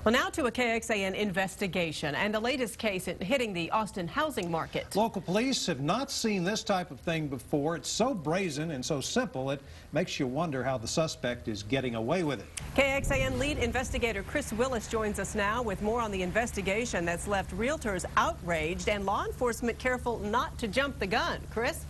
Well, now to a KXAN investigation and the latest case hitting the Austin housing market. Local police have not seen this type of thing before. It's so brazen and so simple, it makes you wonder how the suspect is getting away with it. KXAN lead investigator Chris Willis joins us now with more on the investigation that's left realtors outraged and law enforcement careful not to jump the gun. Chris?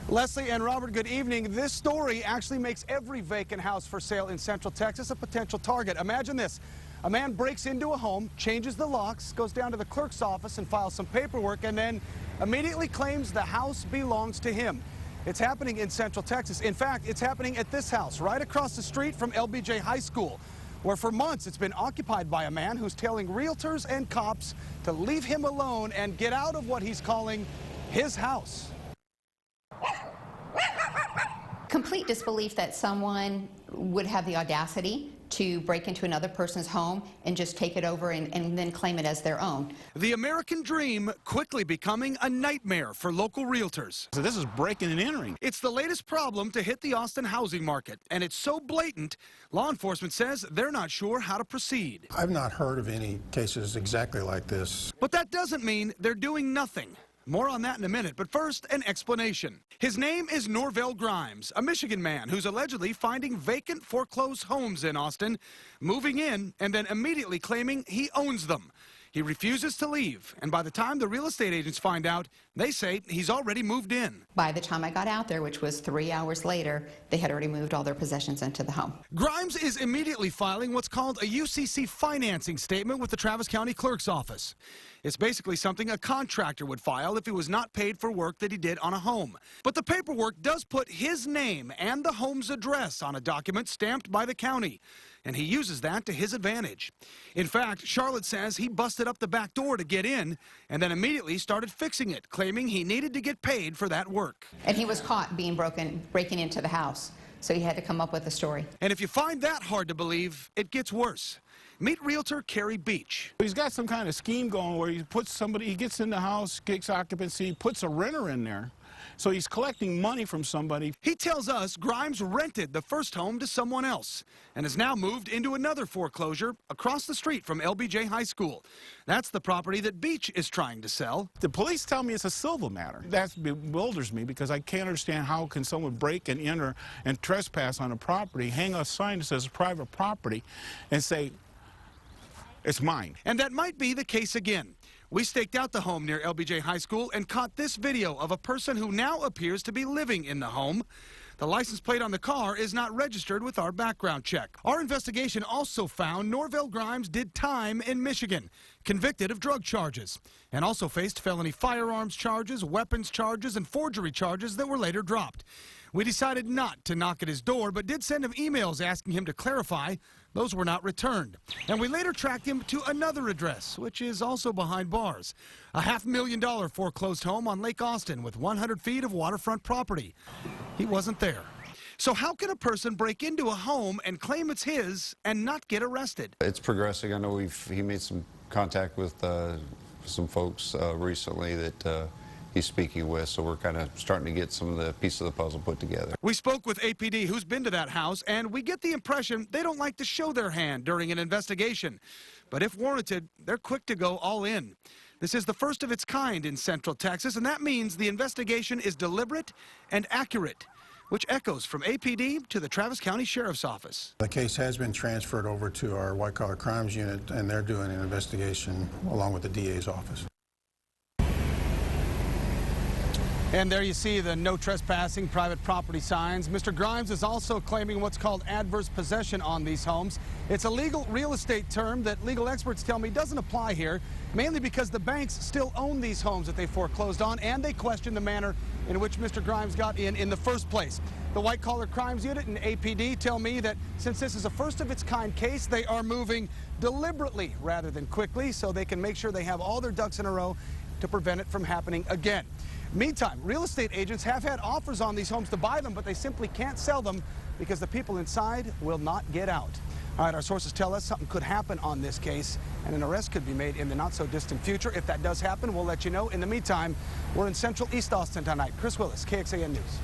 Leslie and Robert, good evening. This story actually makes every vacant house for sale in Central Texas a potential target. Imagine this. A man breaks into a home, changes the locks, goes down to the clerk's office and files some paperwork, and then immediately claims the house belongs to him. It's happening in Central Texas. In fact, it's happening at this house right across the street from LBJ High School, where for months it's been occupied by a man who's telling realtors and cops to leave him alone and get out of what he's calling his house. Complete disbelief that someone would have the audacity to break into another person's home and just take it over and then claim it as their own. The American dream quickly becoming a nightmare for local realtors. So this is breaking and entering. It's the latest problem to hit the Austin housing market, and it's so blatant, law enforcement says they're not sure how to proceed. I've not heard of any cases exactly like this. But that doesn't mean they're doing nothing. More on that in a minute, but first, an explanation. His name is Norvell Grimes, a Michigan man who's allegedly finding vacant foreclosed homes in Austin, moving in, and then immediately claiming he owns them. He refuses to leave, and by the time the real estate agents find out, they say he's already moved in. By the time I got out there, which was 3 hours later, they had already moved all their possessions into the home. Grimes is immediately filing what's called a UCC financing statement with the Travis County Clerk's Office. It's basically something a contractor would file if he was not paid for work that he did on a home. But the paperwork does put his name and the home's address on a document stamped by the county, and he uses that to his advantage. In fact, Charlotte says he busted up the back door to get in and then immediately started fixing it, claiming he needed to get paid for that work. And he was caught breaking into the house, so he had to come up with a story. And if you find that hard to believe, it gets worse. Meet realtor Carrie Beach. He's got some kind of scheme going where he gets in the house, gets occupancy, puts a renter in there. So he's collecting money from somebody. He tells us Grimes rented the first home to someone else and has now moved into another foreclosure across the street from LBJ High School. That's the property that Beach is trying to sell. The police tell me it's a civil matter. That bewilders me because I can't understand how can someone break and enter and trespass on a property, hang a sign that says private property, and say, it's mine. And that might be the case again. We staked out the home near LBJ High School and caught this video of a person who now appears to be living in the home. The license plate on the car is not registered with our background check. Our investigation also found Norvell Grimes did time in Michigan, convicted of drug charges, and also faced felony firearms charges, weapons charges, and forgery charges that were later dropped. We decided not to knock at his door, but did send him emails asking him to clarify. Those were not returned. And we later tracked him to another address, which is also behind bars. A $500,000 foreclosed home on Lake Austin with 100 feet of waterfront property. He wasn't there. So how can a person break into a home and claim it's his and not get arrested? It's progressing. I know he made some contact with some folks recently that he's speaking with, so we're kind of starting to get some of the pieces of the puzzle put together. We spoke with APD, who's been to that house, and we get the impression they don't like to show their hand during an investigation. But if warranted, they're quick to go all in. This is the first of its kind in Central Texas, and that means the investigation is deliberate and accurate, which echoes from APD to the Travis County Sheriff's Office. The case has been transferred over to our white-collar crimes unit, and they're doing an investigation along with the DA's office. And there you see the no trespassing private property signs. Mr. Grimes is also claiming what's called adverse possession on these homes. It's a legal real estate term that legal experts tell me doesn't apply here, mainly because the banks still own these homes that they foreclosed on, and they question the manner in which Mr. Grimes got in the first place. The White Collar Crimes Unit and APD tell me that since this is a first-of-its-kind case, they are moving deliberately rather than quickly so they can make sure they have all their ducks in a row to prevent it from happening again. Meantime, real estate agents have had offers on these homes to buy them, but they simply can't sell them because the people inside will not get out. All right, our sources tell us something could happen on this case, and an arrest could be made in the not-so-distant future. If that does happen, we'll let you know. In the meantime, we're in Central East Austin tonight. Chris Willis, KXAN News.